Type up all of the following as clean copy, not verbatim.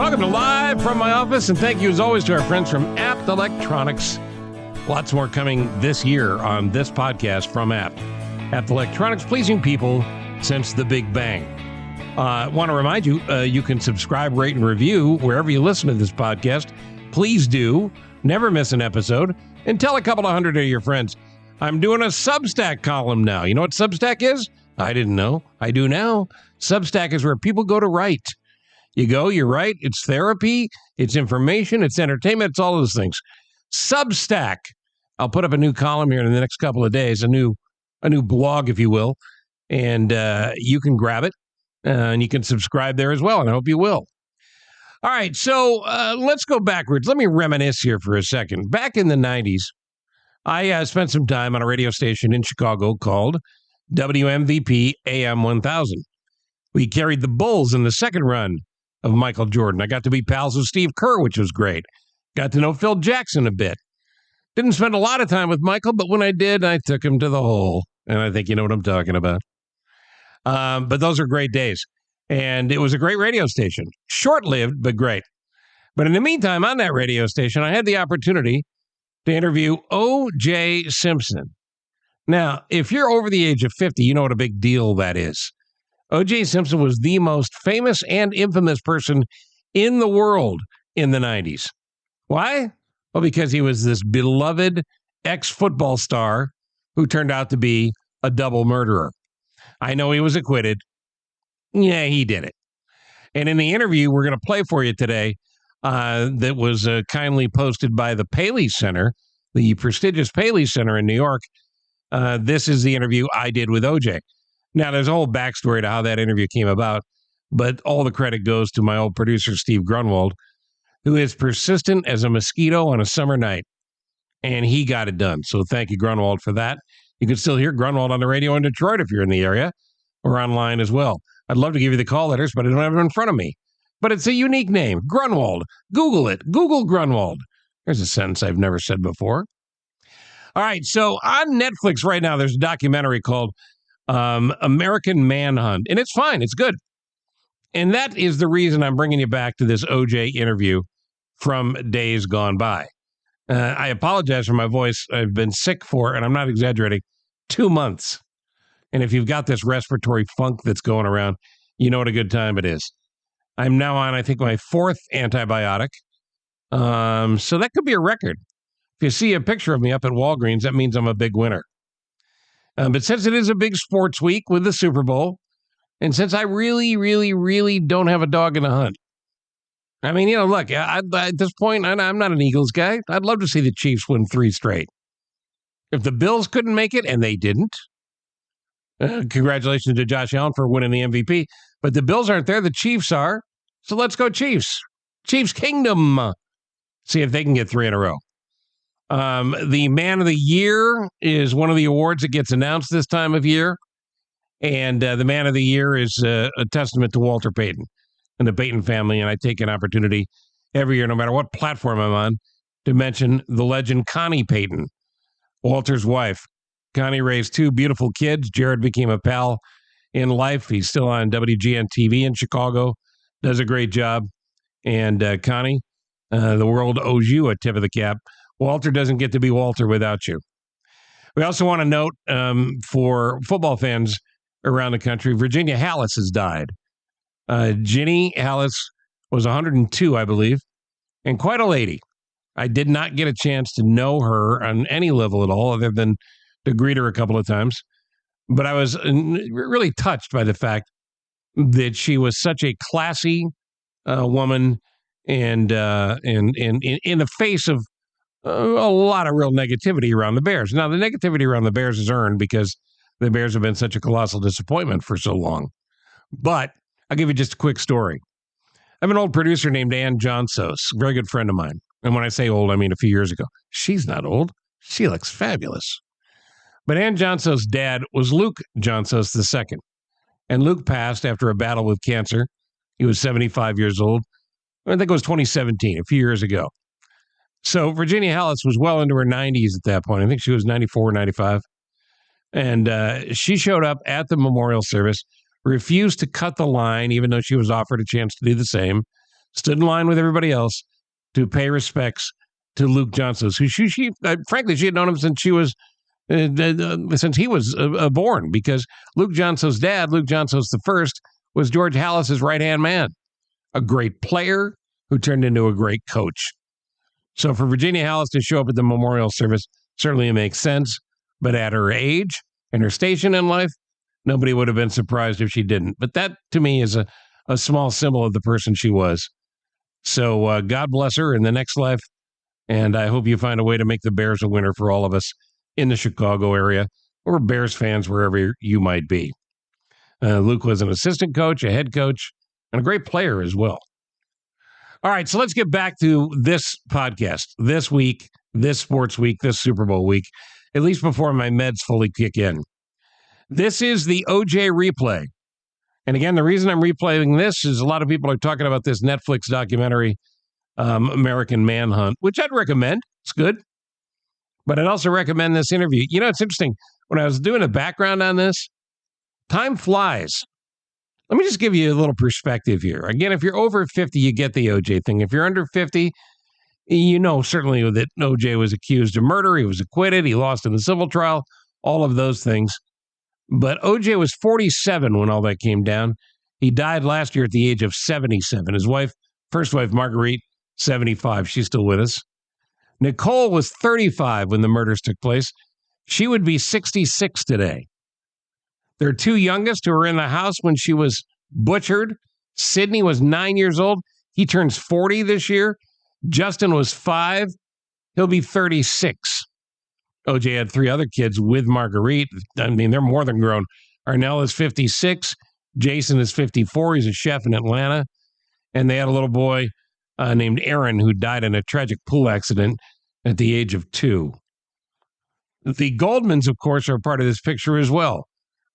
Welcome to Live from my office, and thank you as always to our friends from Apt Electronics. Lots more coming this year on this podcast from Apt. Apt Electronics, pleasing people since the Big Bang. I want to remind you, you can subscribe, rate, and review wherever you listen to this podcast. Please do. Never miss an episode. And tell a couple of hundred of your friends. I'm doing a Substack column now. You know what Substack is? I didn't know. I do now. Substack is where people go to write. You go, you write, it's therapy, it's information, it's entertainment, it's all those things. Substack. I'll put up a new column here in the next couple of days, a new blog, if you will, and you can grab it, and you can subscribe there as well, and I hope you will. All right, so let's go backwards. Let me reminisce here for a second. Back in the 90s, I spent some time on a radio station in Chicago called WMVP AM 1000. We carried the Bulls in the second run of Michael Jordan. I got to be pals with Steve Kerr, which was great. Got to know Phil Jackson a bit. Didn't spend a lot of time with Michael, but when I did, I took him to the hole. And I think you know what I'm talking about. But those are great days. And it was a great radio station. Short-lived, but great. But in the meantime, on that radio station, I had the opportunity to interview OJ Simpson. Now, if you're over the age of 50, you know what a big deal that is. O.J. Simpson was the most famous and infamous person in the world in the 90s. Why? Well, because he was this beloved ex-football star who turned out to be a double murderer. I know he was acquitted. Yeah, he did it. And in the interview we're going to play for you today that was kindly posted by the Paley Center, the prestigious Paley Center in New York, this is the interview I did with O.J. Now, there's a whole backstory to how that interview came about, but all the credit goes to my old producer, Steve Grunwald, who is persistent as a mosquito on a summer night, and he got it done. So thank you, Grunwald, for that. You can still hear Grunwald on the radio in Detroit if you're in the area, or online as well. I'd love to give you the call letters, but I don't have it in front of me. But it's a unique name, Grunwald. Google it. Google Grunwald. There's a sentence I've never said before. All right, so on Netflix right now, there's a documentary called American Manhunt, and it's fine. It's good. And that is the reason I'm bringing you back to this OJ interview from days gone by. I apologize for my voice. I've been sick for, and I'm not exaggerating, 2 months. And if you've got this respiratory funk that's going around, you know what a good time it is. I'm now on, I think, my 4th antibiotic. So that could be a record. If you see a picture of me up at Walgreens, that means I'm a big winner. But since it is a big sports week with the Super Bowl, and since I really, really, really don't have a dog in the hunt, I mean, you know, look, at this point, I'm not an Eagles guy. I'd love to see the Chiefs win 3 straight. If the Bills couldn't make it, and they didn't, congratulations to Josh Allen for winning the MVP, but the Bills aren't there, the Chiefs are, so let's go Chiefs. Chiefs Kingdom. See if they can get 3 in a row. The Man of the Year is one of the awards that gets announced this time of year. And the Man of the Year is a testament to Walter Payton and the Payton family. And I take an opportunity every year, no matter what platform I'm on, to mention the legend Connie Payton, Walter's wife. Connie raised 2 beautiful kids. Jared became a pal in life. He's still on WGN TV in Chicago, does a great job. And Connie, the world owes you a tip of the cap. Walter doesn't get to be Walter without you. We also want to note for football fans around the country, Virginia Hallis has died. Ginny Hallis was 102, I believe, and quite a lady. I did not get a chance to know her on any level at all, other than to greet her a couple of times. But I was really touched by the fact that she was such a classy woman, and in the face of a lot of real negativity around the Bears. Now, the negativity around the Bears is earned because the Bears have been such a colossal disappointment for so long. But I'll give you just a quick story. I have an old producer named Ann Johnsos, a very good friend of mine. And when I say old, I mean a few years ago. She's not old. She looks fabulous. But Ann Johnsos' dad was Luke Johnsos II. And Luke passed after a battle with cancer. He was 75 years old. I think it was 2017, a few years ago. So Virginia Hallis was well into her 90s at that point. I think she was 94, 95. And she showed up at the memorial service, refused to cut the line, even though she was offered a chance to do the same. stood in line with everybody else to pay respects to Luke Johnson, who frankly, she had known him since he was born, because Luke Johnson's dad, Luke Johnson's the first, was George Halas's right-hand man, a great player who turned into a great coach. So for Virginia Halas to show up at the memorial service certainly makes sense, but at her age and her station in life, nobody would have been surprised if she didn't. But that, to me, is a small symbol of the person she was. So God bless her in the next life, and I hope you find a way to make the Bears a winner for all of us in the Chicago area, or Bears fans wherever you might be. Luke was an assistant coach, a head coach, and a great player as well. All right, so let's get back to this podcast, this week, this sports week, this Super Bowl week, at least before my meds fully kick in. This is the OJ replay. And again, the reason I'm replaying this is a lot of people are talking about this Netflix documentary, American Manhunt, which I'd recommend. It's good. But I'd also recommend this interview. You know, it's interesting. When I was doing a background on this, time flies. Let me just give you a little perspective here. Again, if you're over 50, you get the OJ thing. If you're under 50, you know certainly that OJ was accused of murder. He was acquitted. He lost in the civil trial, all of those things. But OJ was 47 when all that came down. He died last year at the age of 77. His wife, first wife, Marguerite, 75. She's still with us. Nicole was 35 when the murders took place. She would be 66 today. Their two youngest who were in the house when she was butchered. Sydney was 9 years old. He turns 40 this year. Justin was 5. He'll be 36. OJ had 3 other kids with Marguerite. I mean, they're more than grown. Arnell is 56. Jason is 54. He's a chef in Atlanta. And they had a little boy named Aaron who died in a tragic pool accident at the age of 2. The Goldmans, of course, are part of this picture as well.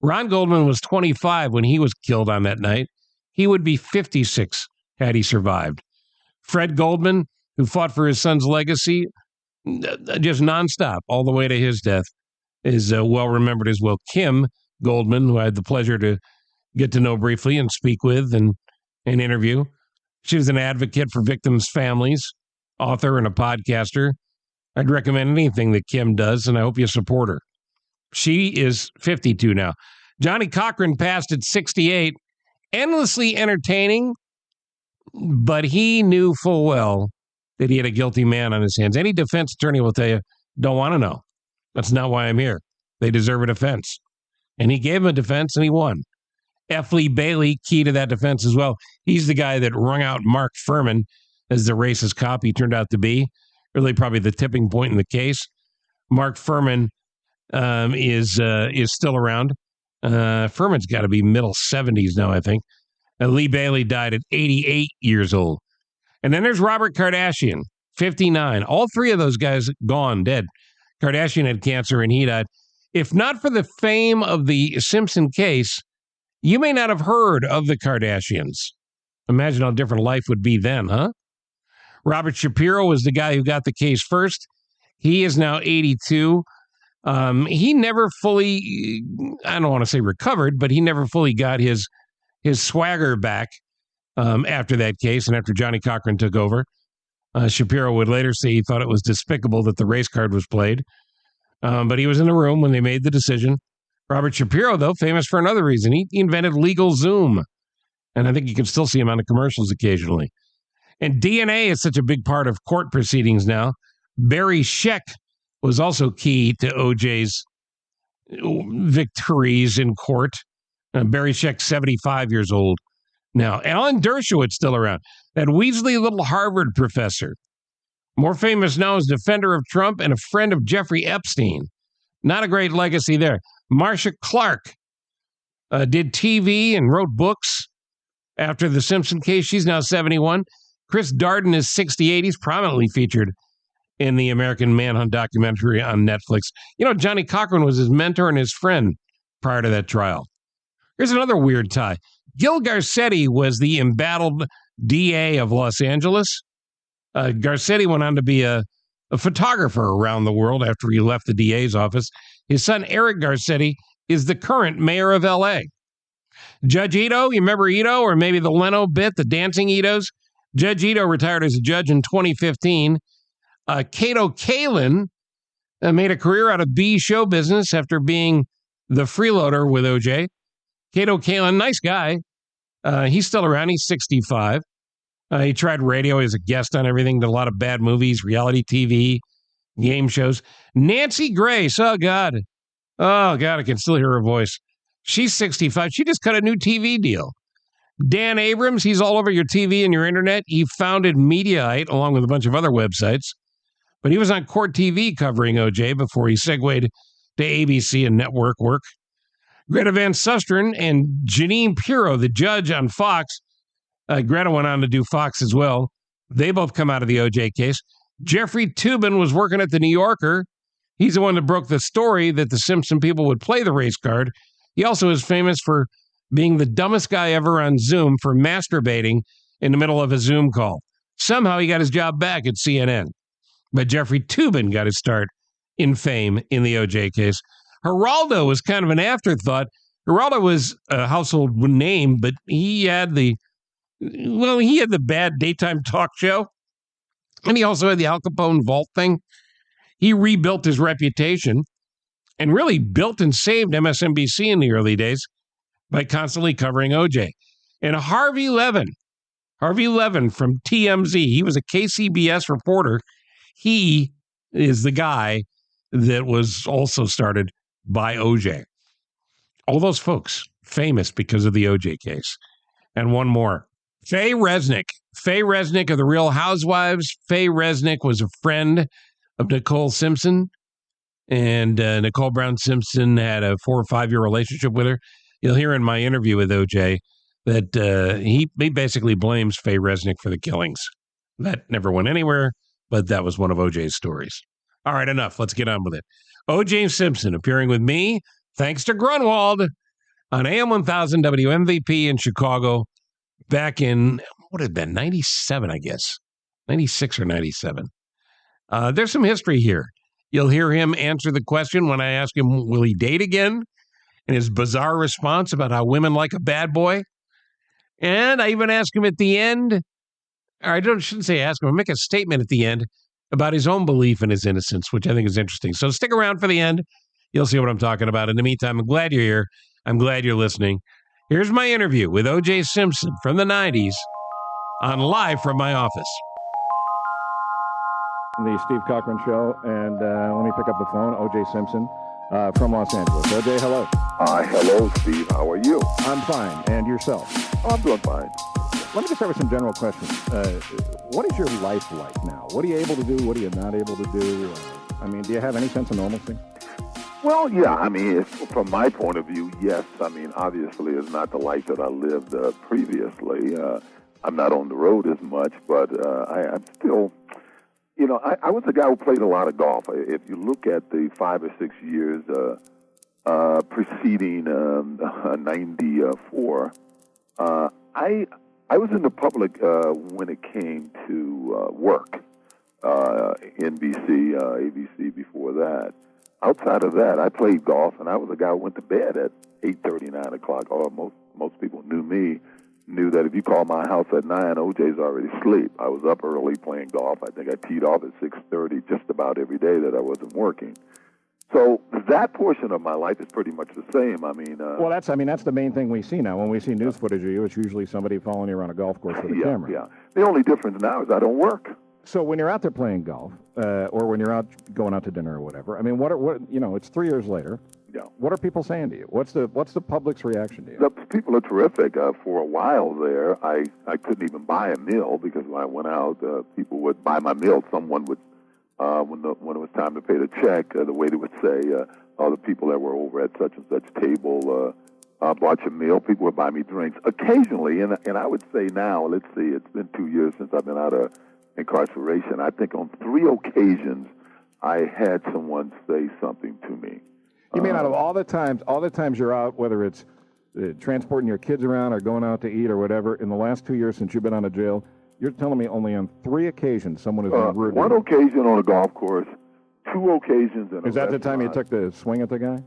Ron Goldman was 25 when he was killed on that night. He would be 56 had he survived. Fred Goldman, who fought for his son's legacy just nonstop all the way to his death, is well remembered as well. Kim Goldman, who I had the pleasure to get to know briefly and speak with and interview. She was an advocate for victims' families, author and a podcaster. I'd recommend anything that Kim does, and I hope you support her. She is 52 now. Johnny Cochran passed at 68, endlessly entertaining, but he knew full well that he had a guilty man on his hands. Any defense attorney will tell you, don't want to know. That's not why I'm here. They deserve a defense. And he gave him a defense, and he won. F. Lee Bailey, key to that defense as well. He's the guy that wrung out Mark Furman as the racist cop he turned out to be. Really probably the tipping point in the case. Mark Furman is still around. Furman's got to be middle 70s now, I think. Lee Bailey died at 88 years old. And then there's Robert Kardashian, 59. All 3 of those guys gone, dead. Kardashian had cancer and he died. If not for the fame of the Simpson case, you may not have heard of the Kardashians. Imagine how different life would be then, huh? Robert Shapiro was the guy who got the case first. He is now 82. He never fully, I don't want to say recovered, but he never fully got his swagger back after that case and after Johnny Cochran took over. Shapiro would later say he thought it was despicable that the race card was played. But he was in the room when they made the decision. Robert Shapiro, though, famous for another reason. He invented LegalZoom. And I think you can still see him on the commercials occasionally. And DNA is such a big part of court proceedings now. Barry Scheck was also key to OJ's victories in court. Barry Scheck, 75 years old now. Alan Dershowitz still around. That Weasley little Harvard professor. More famous now as defender of Trump and a friend of Jeffrey Epstein. Not a great legacy there. Marcia Clark did TV and wrote books after the Simpson case. She's now 71. Chris Darden is 68. He's prominently featured in the American Manhunt documentary on Netflix. You know, Johnny Cochran was his mentor and his friend prior to that trial. Here's another weird tie. Gil Garcetti was the embattled DA of Los Angeles. Garcetti went on to be a photographer around the world after he left the DA's office. His son, Eric Garcetti, is the current mayor of L.A. Judge Ito, you remember Ito, or maybe the Leno bit, the dancing Itos? Judge Ito retired as a judge in 2015. Kato Kalin made a career out of B show business after being the freeloader with OJ. Kato Kalin, nice guy. He's still around. He's 65. He tried radio. He was a guest on everything. Did a lot of bad movies, reality TV, game shows. Nancy Grace. Oh, God. I can still hear her voice. She's 65. She just cut a new TV deal. Dan Abrams, he's all over your TV and your internet. He founded Mediaite along with a bunch of other websites. But he was on Court TV covering OJ before he segued to ABC and network work. Greta Van Susteren and Jeanine Pirro, the judge on Fox. Greta went on to do Fox as well. They both come out of the OJ case. Jeffrey Toobin was working at the New Yorker. He's the one that broke the story that the Simpson people would play the race card. He also is famous for being the dumbest guy ever on Zoom for masturbating in the middle of a Zoom call. Somehow he got his job back at CNN. But Jeffrey Toobin got his start in fame in the OJ case. Geraldo was kind of an afterthought. Geraldo was a household name, but he had the bad daytime talk show. And he also had the Al Capone vault thing. He rebuilt his reputation and really built and saved MSNBC in the early days by constantly covering OJ. And Harvey Levin from TMZ, he was a KCBS reporter. He is the guy that was also started by OJ. All those folks famous because of the OJ case. And one more. Faye Resnick of The Real Housewives. Faye Resnick was a friend of Nicole Simpson. And Nicole Brown Simpson had a 4 or 5 year relationship with her. You'll hear in my interview with OJ that he basically blames Faye Resnick for the killings. That never went anywhere, but that was one of OJ's stories. All right, enough. Let's get on with it. OJ Simpson appearing with me, thanks to Grunwald, on AM 1000 WMVP in Chicago back in, what had been, 97, I guess. 96 or 97. There's some history here. You'll hear him answer the question when I ask him, will he date again? And his bizarre response about how women like a bad boy. And I even ask him at the end, or I shouldn't say ask him, I make a statement at the end about his own belief in his innocence, which I think is interesting. So stick around for the end. You'll see what I'm talking about. In the meantime, I'm glad you're here. I'm glad you're listening. Here's my interview with OJ Simpson from the 90s on Live from My Office. The Steve Cochran Show, and let me pick up the phone. OJ Simpson from Los Angeles. OJ, hello. Hello, Steve. How are you? I'm fine. And yourself? Oh, I'm doing fine. Let me just start with some general questions. What is your life like now? What are you able to do? What are you not able to do? Do you have any sense of normalcy? Well, yeah. From my point of view, yes. Obviously, it's not the life that I lived previously. I'm not on the road as much, but I'm still... I was a guy who played a lot of golf. If you look at the 5 or 6 years preceding 94, I was in the public when it came to work, NBC, ABC before that. Outside of that, I played golf, and I was a guy who went to bed at 8:30, 9 o'clock. Or most people knew that if you called my house at 9, OJ's already asleep. I was up early playing golf. I think I teed off at 6:30 just about every day that I wasn't working. So that portion of my life is pretty much the same. Well, that's the main thing we see now. When we see news footage of you, it's usually somebody following you around a golf course with a camera. Yeah. The only difference now is I don't work. So when you're out there playing golf, or when you're out going out to dinner or whatever, it's 3 years later. Yeah. What are people saying to you? What's the public's reaction to you? The people are terrific. For a while there, I couldn't even buy a meal because when I went out, people would buy my meal. Someone would, when it was time to pay the check, the waiter would say, the people that were over at such and such table bought your meal. People would buy me drinks. Occasionally, and I would say now, let's see, it's been 2 years since I've been out of incarceration. I think on 3 occasions, I had someone say something to me. You mean out of all the times you're out, whether it's transporting your kids around or going out to eat or whatever, in the last 2 years since you've been out of jail, you're telling me only on 3 occasions someone has been rude? One occasion on a golf course, 2 occasions in a Is that restaurant. the time you took the swing at the guy?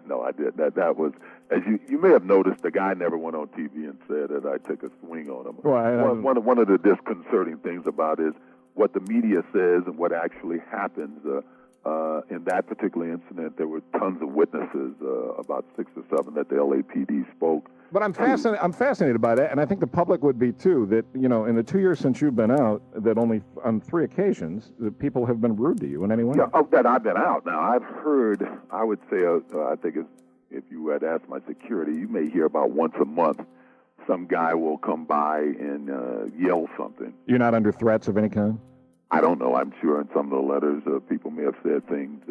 No, I did. That was, as you may have noticed, the guy never went on TV and said that I took a swing on him. Well, one of the disconcerting things about it is what the media says and what actually happens. In that particular incident, there were tons of witnesses, about 6 or 7 that the LAPD spoke. But I'm fascinated by that, and I think the public would be too, that, in the 2 years since you've been out, that only on 3 occasions, that people have been rude to you in any way. Yeah, that I've been out. Now, I've heard, I would say, I think if you had asked my security, you may hear about once a month, some guy will come by and yell something. You're not under threats of any kind? I don't know. I'm sure in some of the letters, people may have said things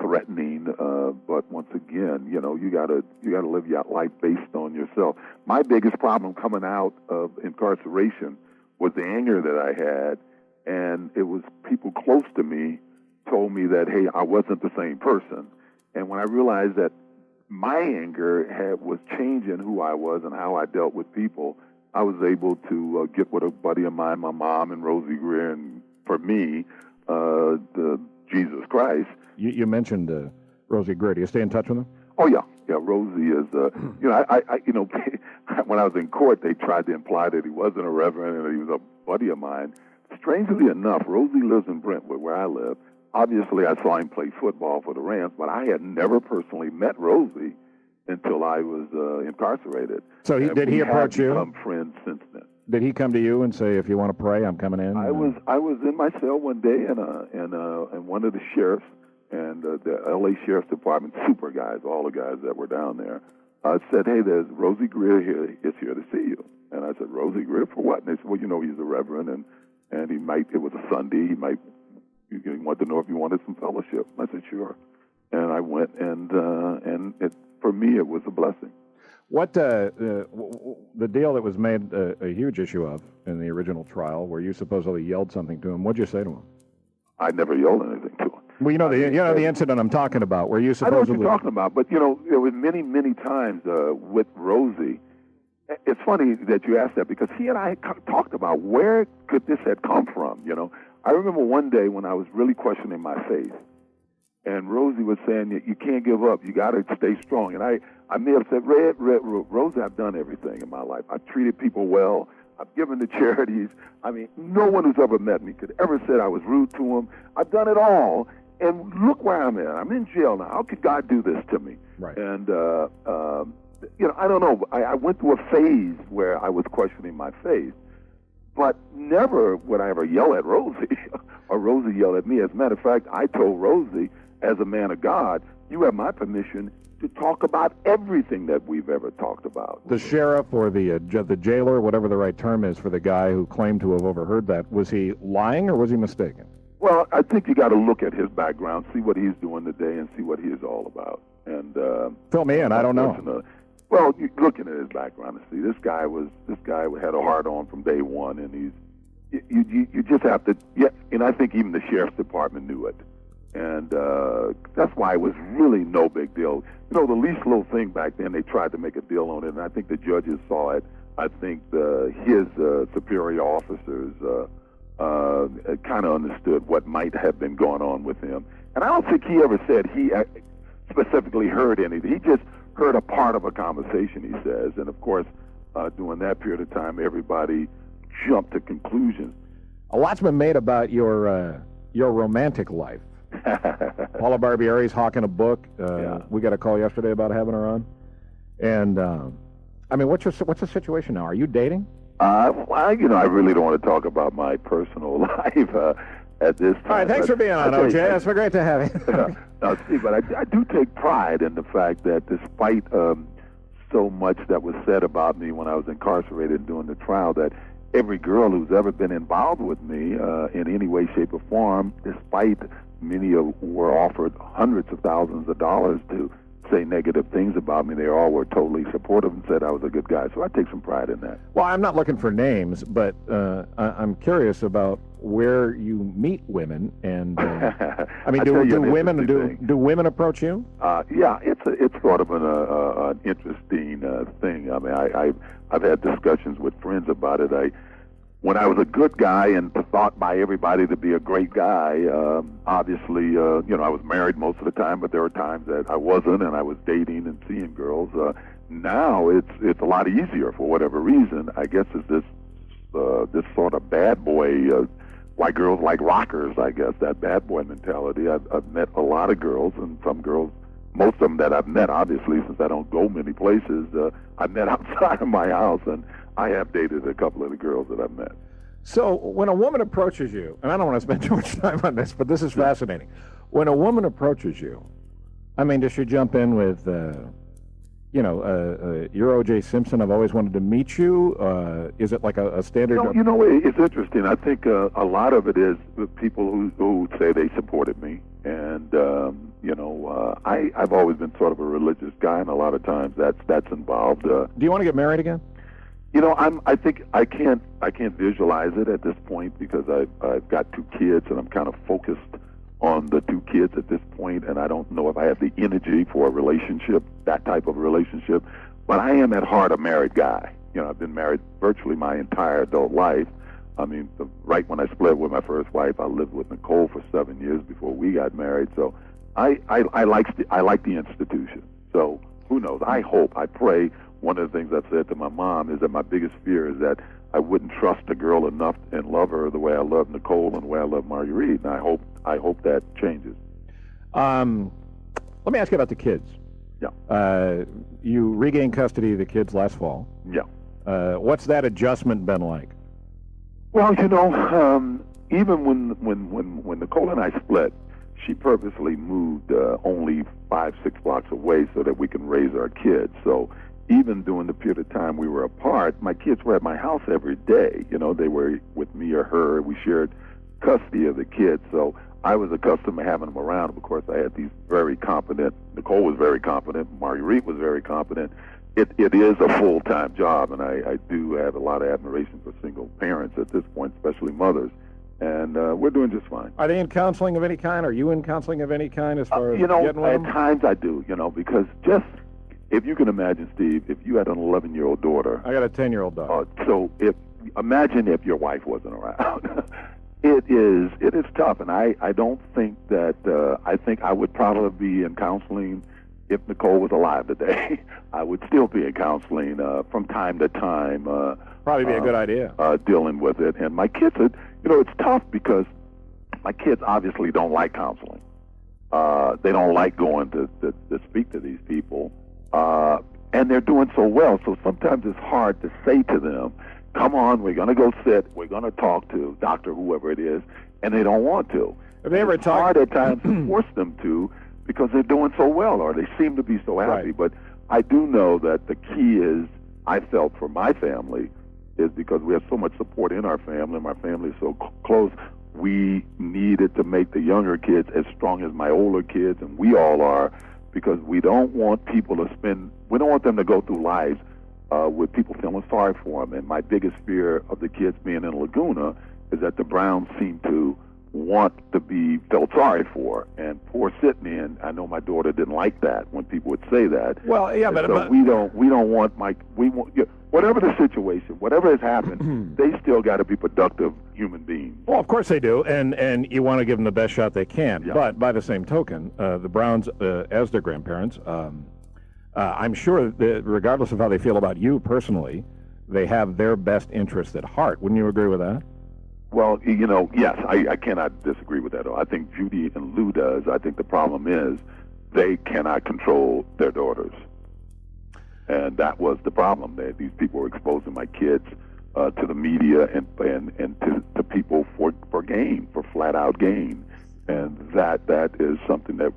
threatening, but once again, you gotta live your life based on yourself. My biggest problem coming out of incarceration was the anger that I had, and it was people close to me told me that, hey, I wasn't the same person. And when I realized that my anger was changing who I was and how I dealt with people, I was able to get with a buddy of mine, my mom and Rosie Greer, and for me, the Jesus Christ. You mentioned Rosie Greer. Do you stay in touch with him? Oh yeah. Rosie is. When I was in court, they tried to imply that he wasn't a reverend and that he was a buddy of mine. Strangely enough, Rosie lives in Brentwood, where I live. Obviously, I saw him play football for the Rams, but I had never personally met Rosie until I was incarcerated. So did he approach you? We have become friends since then. Did he come to you and say, if you want to pray, I'm coming in? I was in my cell one day, and one of the sheriffs and the L.A. Sheriff's Department, super guys, all the guys that were down there, said, hey, there's Rosie Greer here, is here to see you. And I said, Rosie Greer for what? And they said, well, he's a reverend, and he might, it was a Sunday, he wanted to know if you wanted some fellowship. I said, sure. And I went, and for me, it was a blessing. What the deal that was made a huge issue of in the original trial, where you supposedly yelled something to him, what'd you say to him? I never yelled anything to him. Well, the incident I'm talking about, where you supposedly... I know what you're talking about, but, there was many, many times with Rosie. It's funny that you asked that, because he and I talked about where could this have come from, I remember one day when I was really questioning my faith, and Rosie was saying, you can't give up, you got to stay strong. And I may have said, Rosie, I've done everything in my life. I've treated people well. I've given to charities. I mean, no one who's ever met me could ever say I was rude to them. I've done it all. And look where I'm at. I'm in jail now. How could God do this to me? Right. And, I don't know. I went through a phase where I was questioning my faith. But never would I ever yell at Rosie or Rosie yell at me. As a matter of fact, I told Rosie, as a man of God, you have my permission to talk about everything that we've ever talked about. The sheriff or the jailer, whatever the right term is for the guy who claimed to have overheard that, was he lying or was he mistaken? Well, I think you got to look at his background, see what he's doing today, and see what he is all about. And fill me in. I don't know. Well, looking at his background, see, this guy had a hard on from day one, and you just have to. Yeah, and I think even the sheriff's department knew it, and that's why it was really no big deal. The least little thing back then, they tried to make a deal on it, and I think the judges saw it. I think his superior officers kind of understood what might have been going on with him, and I don't think he ever said he specifically heard anything. He just heard a part of a conversation, he says, and of course, during that period of time, everybody jumped to conclusions. A lot's been made about your romantic life. Paula Barbieri's hawking a book. Yeah. We got a call yesterday about having her on, and what's the situation now? Are you dating? I really don't want to talk about my personal life at this time. All right, thanks for being on, OJ. It's been great to have you. Now, Steve, but I do take pride in the fact that despite so much that was said about me when I was incarcerated during the trial, that every girl who's ever been involved with me in any way, shape, or form, despite many were offered hundreds of thousands of dollars to say negative things about me, they all were totally supportive and said I was a good guy. So I take some pride in that. Well, I'm not looking for names, but I'm curious about where you meet women, and do women approach you? Yeah, it's sort of an interesting thing. I mean, I've had discussions with friends about it. when I was a good guy and thought by everybody to be a great guy, obviously, I was married most of the time, but there were times that I wasn't, and I was dating and seeing girls. Now it's a lot easier for whatever reason. I guess it's this sort of bad boy, why girls like rockers, I guess, that bad boy mentality. I've met a lot of girls, and some girls, most of them that I've met, obviously, since I don't go many places, I met outside of my house, and I have dated a couple of the girls that I've met. So when a woman approaches you, and I don't want to spend too much time on this, but this is fascinating. When a woman approaches you, I mean, does she jump in with, you're OJ Simpson, I've always wanted to meet you? Is it like a standard? It's interesting. I think a lot of it is the people who say they supported me. And, I've always been sort of a religious guy, and a lot of times that's involved. Do you want to get married again? I think I can't visualize it at this point because I've got 2 kids, and I'm kind of focused on the 2 kids at this point, and I don't know if I have the energy for a relationship, that type of relationship. But I am at heart a married guy. I've been married virtually my entire adult life. I mean, right when I split with my first wife, I lived with Nicole for 7 years before we got married. So I like the institution. So who knows? I hope, I pray. One of the things I've said to my mom is that my biggest fear is that I wouldn't trust a girl enough and love her the way I love Nicole and the way I love Marguerite. And I hope that changes. Let me ask you about the kids. Yeah. You regained custody of the kids last fall. Yeah. What's that adjustment been like? Well, even when Nicole and I split, she purposely moved only 5-6 blocks away so that we can raise our kids. So even during the period of time we were apart, my kids were at my house every day. They were with me or her. We shared custody of the kids. So I was accustomed to having them around. Of course, I had these very competent, Nicole was very competent, Marguerite was very competent. It is a full-time job, and I do have a lot of admiration for single parents at this point, especially mothers. And we're doing just fine. Are they in counseling of any kind? Are you in counseling of any kind as far as getting with them? At times I do, because just, if you can imagine, Steve, if you had an 11-year-old daughter. I got a 10-year-old daughter. So imagine if your wife wasn't around. It is tough, and I don't think that, I think I would probably be in counseling if Nicole was alive today. I would still be in counseling from time to time. Probably be a good idea. Dealing with it. And my kids, it's tough because my kids obviously don't like counseling. They don't like going to speak to these people. And they're doing so well, so sometimes it's hard to say to them, come on, we're going to go sit, we're going to talk to Dr. whoever it is, and they don't want to. Have they ever it's hard at times to force them to because they're doing so well or they seem to be so happy. Right. But I do know that the key is, I felt for my family, is because we have so much support in our family, and my family is so close, we needed to make the younger kids as strong as my older kids, and we all are, because we don't want people to we don't want them to go through lives with people feeling sorry for them. And my biggest fear of the kids being in Laguna is that the Browns seem to want to be felt sorry for. And poor Sydney, and I know my daughter didn't like that when people would say that. Well, yeah, but so we don't want whatever the situation, whatever has happened, they still got to be productive human beings. Well, of course they do, and you want to give them the best shot they can. Yeah. But by the same token, the Browns, as their grandparents, I'm sure that regardless of how they feel about you personally, they have their best interests at heart. Wouldn't you agree with that? Well, yes, I cannot disagree with that. I think Judy and Lou does. I think the problem is they cannot control their daughters. And that was the problem. These people were exposing my kids to the media and to people for gain, for flat-out gain. And that is something that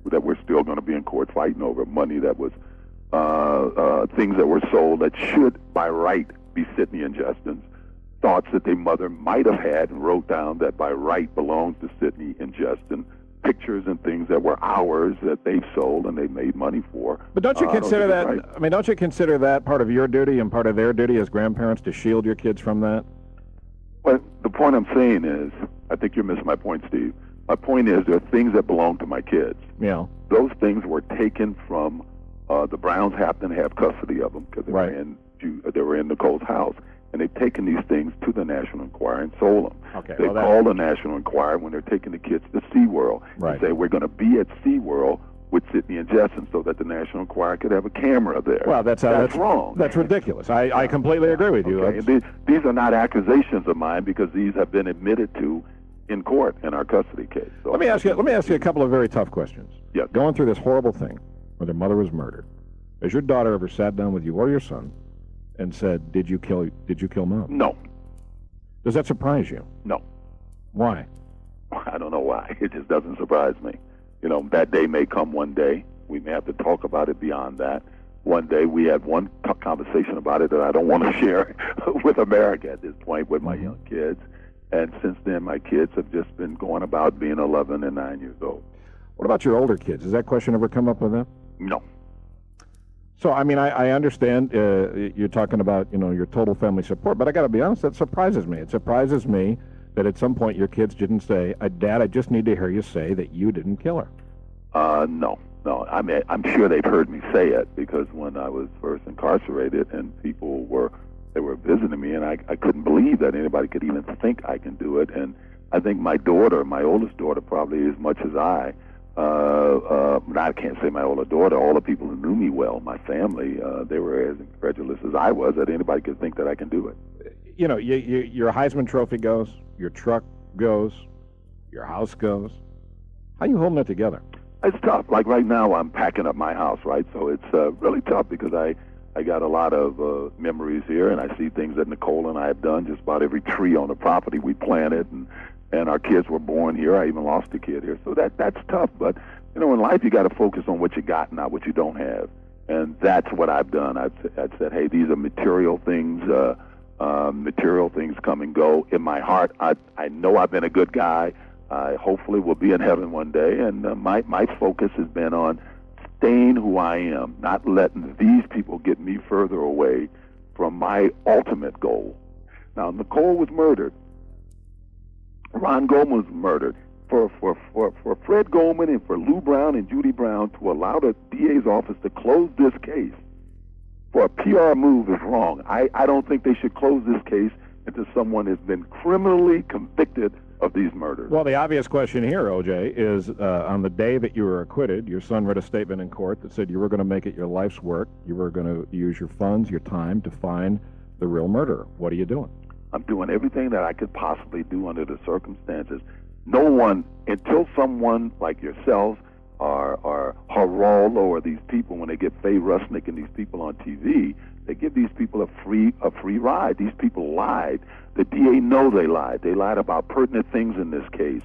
we're still going to be in court fighting over. Money that was things that were sold that should, by right, be Sydney and Justin's. Thoughts that their mother might have had and wrote down that by right belongs to Sydney and Justin. Pictures and things that were ours that they've sold and they made money for. But don't you consider that? Right. I mean, don't you consider that part of your duty and part of their duty as grandparents to shield your kids from that? Well, the point I'm saying is, I think you're missing my point, Steve. My point is, there are things that belong to my kids. Yeah. Those things were taken from the Browns. Happen to have custody of them because they were in Nicole's house. and they've taken these things to the National Enquirer and sold them. Okay, They call the National Enquirer when they're taking the kids to SeaWorld Right. and say, we're going to be at SeaWorld with Sydney and Jetson so that the National Enquirer could have a camera there. Well, that's wrong. That's ridiculous. I completely agree with you. Okay. These are not accusations of mine because these have been admitted to in court in our custody case. So Let me ask you a couple of very tough questions. Yes. Going through this horrible thing where their mother was murdered, has your daughter ever sat down with you or your son and said, "Did you kill Mom?" No. Does that surprise you? No. Why? I don't know why. It just doesn't surprise me. You know, that day may come one day. We may have to talk about it beyond that. One day we had one conversation about it that I don't want to share with America at this point with my young kids. And since then, my kids have just been going about being 11 and 9 years old. What about your older kids? Has that question ever come up with them? No. So, I mean, I understand you're talking about, your total family support, but I got to be honest, that surprises me. It surprises me that at some point your kids didn't say, Dad, I just need to hear you say that you didn't kill her. No. I mean, I'm sure they've heard me say it because when I was first incarcerated and people were visiting me, and I couldn't believe that anybody could even think I can do it. And I think my oldest daughter, probably as much as I can't say my older daughter, all the people who knew me well, my family, they were as incredulous as I was that anybody could think that I can do it. Your Heisman Trophy goes, your truck goes, your house goes. How are you holding it together? It's tough. Like right now, I'm packing up my house, right? So it's really tough because I got a lot of memories here, and I see things that Nicole and I have done. Just about every tree on the property we planted, and our kids were born here. I even lost a kid here. So that's tough. But, in life you got to focus on what you got, not what you don't have. And that's what I've done. I've said, hey, these are material things. Material things come and go. In my heart, I know I've been a good guy. I hopefully will be in heaven one day. And my focus has been on staying who I am, not letting these people get me further away from my ultimate goal. Now, Nicole was murdered. Ron Goldman was murdered. For Fred Goldman and for Lou Brown and Judy Brown to allow the DA's office to close this case for a PR move is wrong. I don't think they should close this case until someone has been criminally convicted of these murders. Well, the obvious question here, OJ, is on the day that you were acquitted, your son read a statement in court that said you were going to make it your life's work. You were going to use your funds, your time to find the real murderer. What are you doing? I'm doing everything that I could possibly do under the circumstances. No one, until someone like yourselves or Geraldo or these people, when they get Faye Rusnick and these people on TV, they give these people a free ride. These people lied. The DA know they lied. They lied about pertinent things in this case.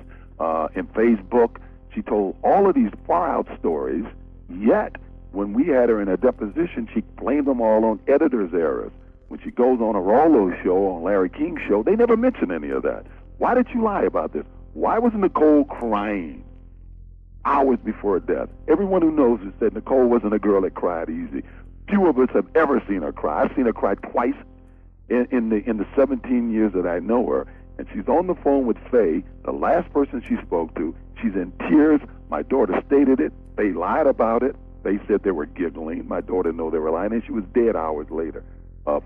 In Faye's book, she told all of these far-out stories, yet when we had her in a deposition, she blamed them all on editor's errors. When she goes on a Geraldo show, on Larry King's show, they never mention any of that. Why did you lie about this? Why was Nicole crying hours before her death? Everyone who knows has said Nicole wasn't a girl that cried easy. Few of us have ever seen her cry. I've seen her cry twice in the 17 years that I know her. And she's on the phone with Faye, the last person she spoke to. She's in tears. My daughter stated it. They lied about it. They said they were giggling. My daughter knew they were lying, and she was dead hours later.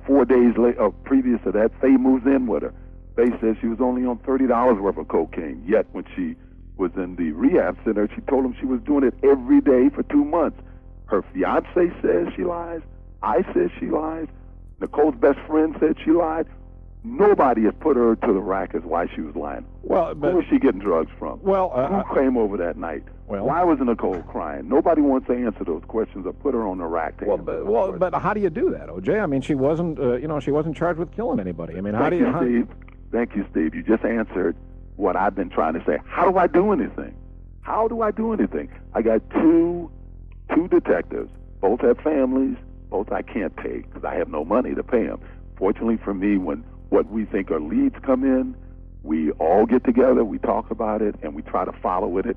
4 days later, previous to that, Faye moves in with her. Faye says she was only on $30 worth of cocaine. Yet when she was in the rehab center, she told him she was doing it every day for 2 months. Her fiance says she lies. I said she lies. Nicole's best friend said she lied. Nobody has put her to the rack as why she was lying. Well, who was she getting drugs from? Well, who came over that night? Well, why was Nicole crying? Nobody wants to answer those questions or put her on the rack. But how do you do that, OJ? I mean, she wasn't, she wasn't charged with killing anybody. I mean, how do you? Steve. Thank you, Steve. You just answered what I've been trying to say. How do I do anything? How do I do anything? I got two detectives. Both have families. Both I can't pay because I have no money to pay them. Fortunately for me, when what we think are leads come in, we all get together, we talk about it, and we try to follow with it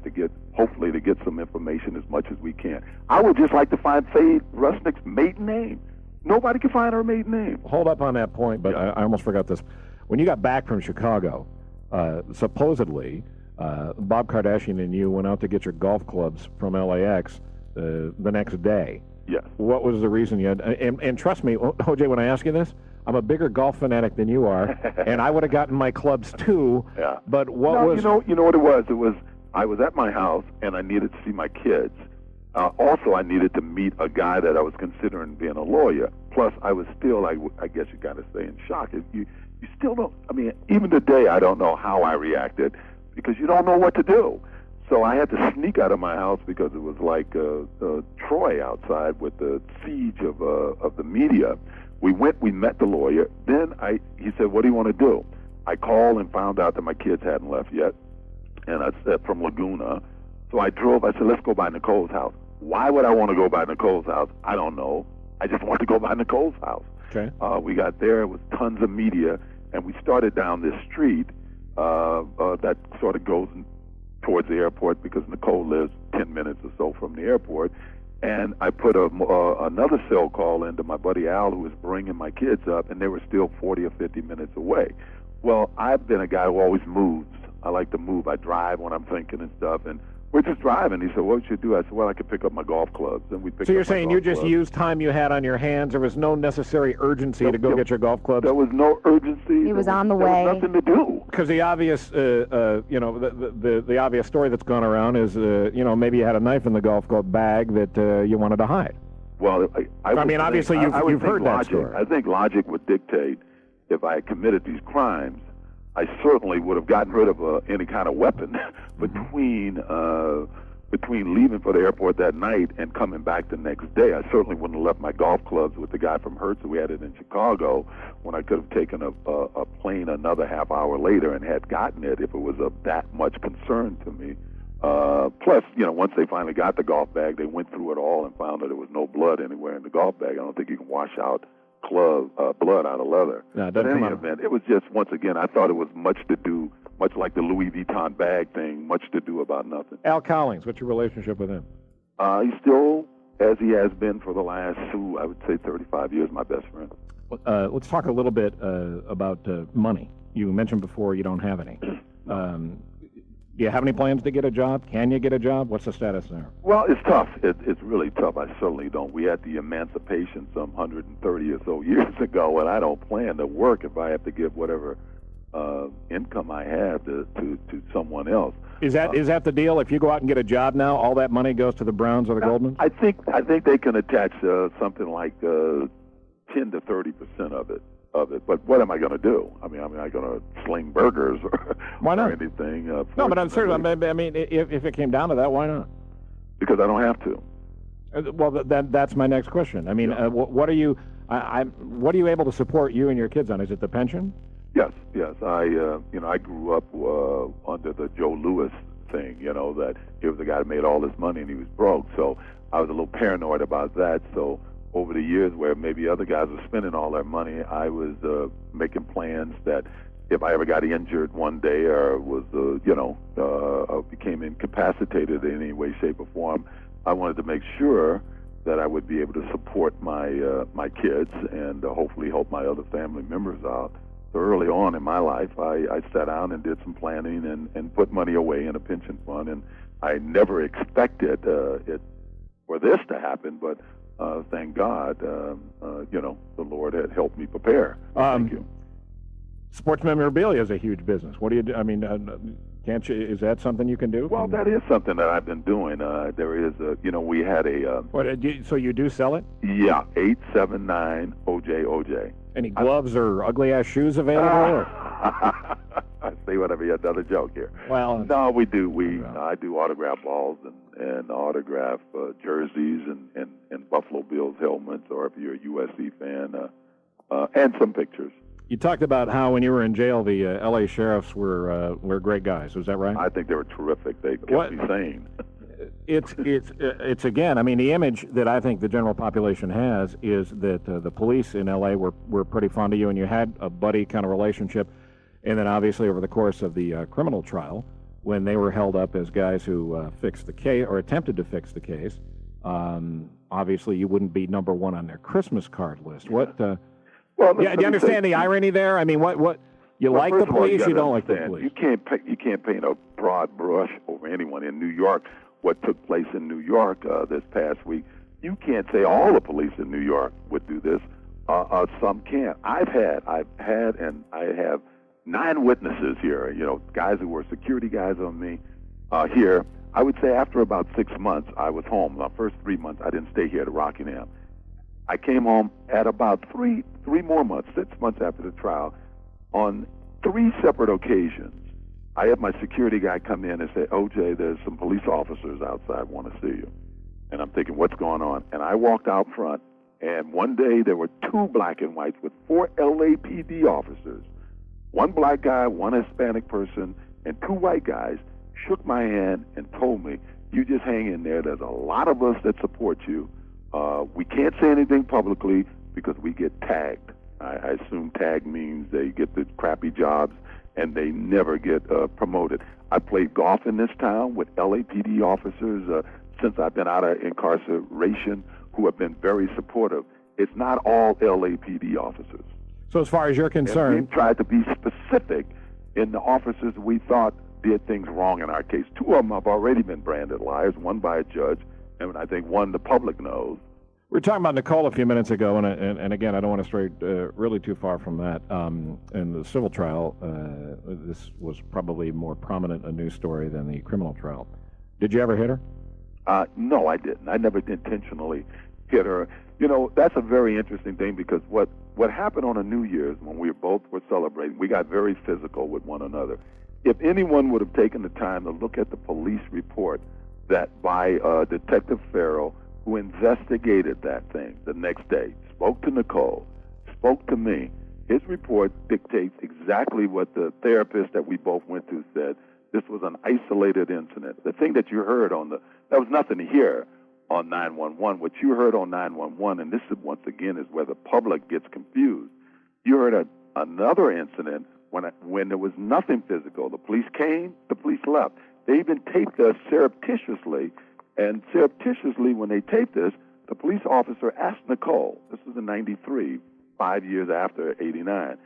hopefully to get some information as much as we can. I would just like to find Faye Rusnick's maiden name. Nobody can find her maiden name. Hold up on that point, but I almost forgot this. When you got back from Chicago, supposedly Bob Kardashian and you went out to get your golf clubs from LAX the next day. Yes. What was the reason you had? And trust me, OJ, when I ask you this, I'm a bigger golf fanatic than you are, and I would have gotten my clubs too. Yeah. But what was... You know what it was? It was I was at my house, and I needed to see my kids. Also, I needed to meet a guy that I was considering being a lawyer. Plus, I was still, I guess you got to say, in shock. You still don't, I mean, even today, I don't know how I reacted because you don't know what to do. So I had to sneak out of my house because it was like Troy outside with the siege of the media. We met the lawyer. Then he said, "What do you want to do?" I called and found out that my kids hadn't left yet, and I said from Laguna. So I drove. I said, "Let's go by Nicole's house." Why would I want to go by Nicole's house? I don't know. I just wanted to go by Nicole's house. Okay. We got there. It was tons of media, and we started down this street that sort of goes towards the airport because Nicole lives 10 minutes or so from the airport. And I put another cell call into my buddy Al, who was bringing my kids up, and they were still 40 or 50 minutes away. Well, I've been a guy who always moves. I like to move. I drive when I'm thinking and stuff, and we're just driving. He said, "What should you do?" I said, "Well, I could pick up my golf clubs." And we picked So you're up my saying golf you just clubs. used time you had on your hands. There was no necessary urgency to go get your golf clubs? There was no urgency. He was on the There way. was nothing to do. Because the obvious, the obvious story that's gone around is, maybe you had a knife in the golf club bag that you wanted to hide. Well, I mean, obviously you've heard that logic, story. I think logic would dictate if I had committed these crimes, I certainly would have gotten rid of any kind of weapon between leaving for the airport that night and coming back the next day. I certainly wouldn't have left my golf clubs with the guy from Hertz who had it in Chicago when I could have taken a plane another half hour later and had gotten it if it was of that much concern to me. Plus, once they finally got the golf bag, they went through it all and found that there was no blood anywhere in the golf bag. I don't think you can wash out blood out of leather. No, it But doesn't in come any out. event, it was just, once again, I thought it was much to do, much like the Louis Vuitton bag thing, much to do about nothing. Al Collins, what's your relationship with him? He's still, as he has been for the last, I would say 35 years, my best friend. Let's talk a little bit about money. You mentioned before you don't have any. Do you have any plans to get a job? Can you get a job? What's the status there? Well, it's tough. It's really tough. I certainly don't. We had the emancipation some 130 or so years ago, and I don't plan to work if I have to give whatever income I have to someone else. Is that the deal? If you go out and get a job now, all that money goes to the Browns or the Goldmans? I think they can attach something like 10 to 30% of it. But what am I going to do? I mean, am I going to sling burgers or, Why not? or anything? No, but I'm serious. I mean, if it came down to that, why not? Because I don't have to. Well, that's my next question. I mean, what are you able to support you and your kids on? Is it the pension? Yes. I grew up under the Joe Louis thing. That he was the guy that made all this money and he was broke. So I was a little paranoid about that. So over the years, where maybe other guys were spending all their money, I was making plans that if I ever got injured one day or was, became incapacitated in any way, shape, or form, I wanted to make sure that I would be able to support my kids and hopefully help my other family members out. So early on in my life, I sat down and did some planning and put money away in a pension fund, and I never expected it for this to happen, but thank God, the Lord had helped me prepare. Thank you. Sports memorabilia is a huge business. What do you do? I mean, can't you? Is that something you can do? Well, that is something that I've been doing. There is, we had a. So you do sell it? Yeah, 879 OJ. Any gloves or ugly ass shoes available? I say whatever. Another joke here. Well, no, we do. I do autograph balls and autograph jerseys and Buffalo Bills helmets, or if you're a USC fan, and some pictures. You talked about how when you were in jail, the L.A. sheriffs were great guys. Was that right? I think they were terrific. They kept me sane. It's again. I mean, the image that I think the general population has is that the police in L.A. were pretty fond of you, and you had a buddy kind of relationship. And then obviously over the course of the criminal trial, when they were held up as guys who fixed the case or attempted to fix the case, obviously you wouldn't be number one on their Christmas card list. What? Well, do you understand the irony there? I mean, what? You like the police, you don't like the police. You can't paint a broad brush over anyone. In New York, what took place in New York this past week, you can't say all the police in New York would do this. Some can't. I've had, and I have 9 witnesses here, guys who were security guys on me here. I would say after about 6 months, I was home. The first 3 months, I didn't stay here to Rockingham. I came home at about three more months, 6 months after the trial. On 3 separate occasions, I had my security guy come in and say, OJ, there's some police officers outside want to see you. And I'm thinking, what's going on? And I walked out front, and one day there were 2 black and whites with 4 LAPD officers. 1 black guy, 1 Hispanic person, and 2 white guys shook my hand and told me, you just hang in there. There's a lot of us that support you. We can't say anything publicly because we get tagged. I assume tag means they get the crappy jobs and they never get promoted. I played golf in this town with LAPD officers since I've been out of incarceration who have been very supportive. It's not all LAPD officers. So as far as you're concerned... We tried to be specific in the officers we thought did things wrong in our case. 2 of them have already been branded liars, 1 by a judge, and I think 1 the public knows. We were talking about Nicole a few minutes ago, and again, I don't want to stray really too far from that. In the civil trial, this was probably more prominent a news story than the criminal trial. Did you ever hit her? No, I didn't. I never intentionally hit her. That's a very interesting thing because what happened on a New Year's when we both were celebrating, we got very physical with one another. If anyone would have taken the time to look at the police report that by Detective Farrell, who investigated that thing the next day, spoke to Nicole, spoke to me, his report dictates exactly what the therapist that we both went to said. This was an isolated incident. The thing that you heard that was nothing to hear on 911. What you heard on 911, and this is once again is where the public gets confused. You heard another incident when there was nothing physical. The police came, the police left. They even taped us surreptitiously, and surreptitiously when they taped this, the police officer asked Nicole, this was in 93, 5 years after 89,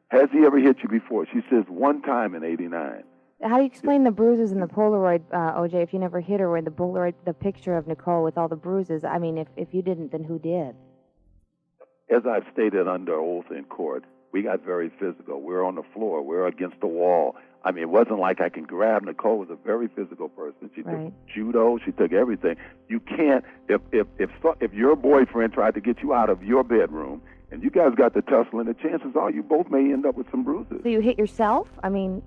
has he ever hit you before? She says 1 time in 89. How do you explain the bruises in the Polaroid, OJ, if you never hit her, where the Polaroid, the picture of Nicole with all the bruises? I mean, if you didn't, then who did? As I've stated under oath in court, we got very physical. We were on the floor. We were against the wall. I mean, it wasn't like I can grab. Nicole was a very physical person. She took judo. She took everything. You can't, if your boyfriend tried to get you out of your bedroom and you guys got to tussling, the chances are you both may end up with some bruises. So you hit yourself? I mean,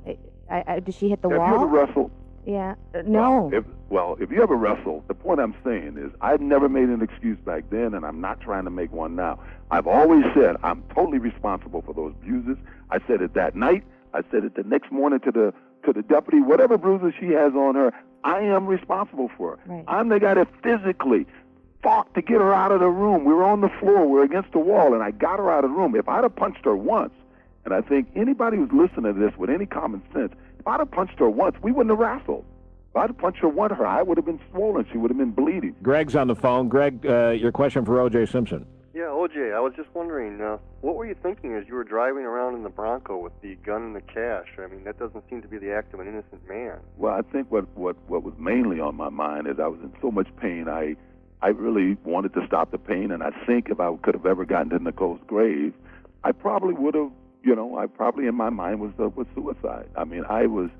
did she hit the wall? Have you ever wrestled? Yeah. No. If you ever wrestle, the point I'm saying is I've never made an excuse back then, and I'm not trying to make one now. I've always said I'm totally responsible for those bruises. I said it that night. I said it the next morning to the deputy. Whatever bruises she has on her, I am responsible for her. Right. I'm the guy that physically fought to get her out of the room. We were on the floor. We were against the wall, and I got her out of the room. If I'd have punched her once, and I think anybody who's listening to this with any common sense, if I'd have punched her once, we wouldn't have wrestled. If I'd have punched her once, her eye would have been swollen. She would have been bleeding. Greg's on the phone. Greg, your question for OJ Simpson. Yeah, OJ, I was just wondering, what were you thinking as you were driving around in the Bronco with the gun and the cash? I mean, that doesn't seem to be the act of an innocent man. Well, I think what was mainly on my mind is I was in so much pain. I really wanted to stop the pain, and I think if I could have ever gotten to Nicole's grave, I probably would have, I probably in my mind was suicide. I mean, I was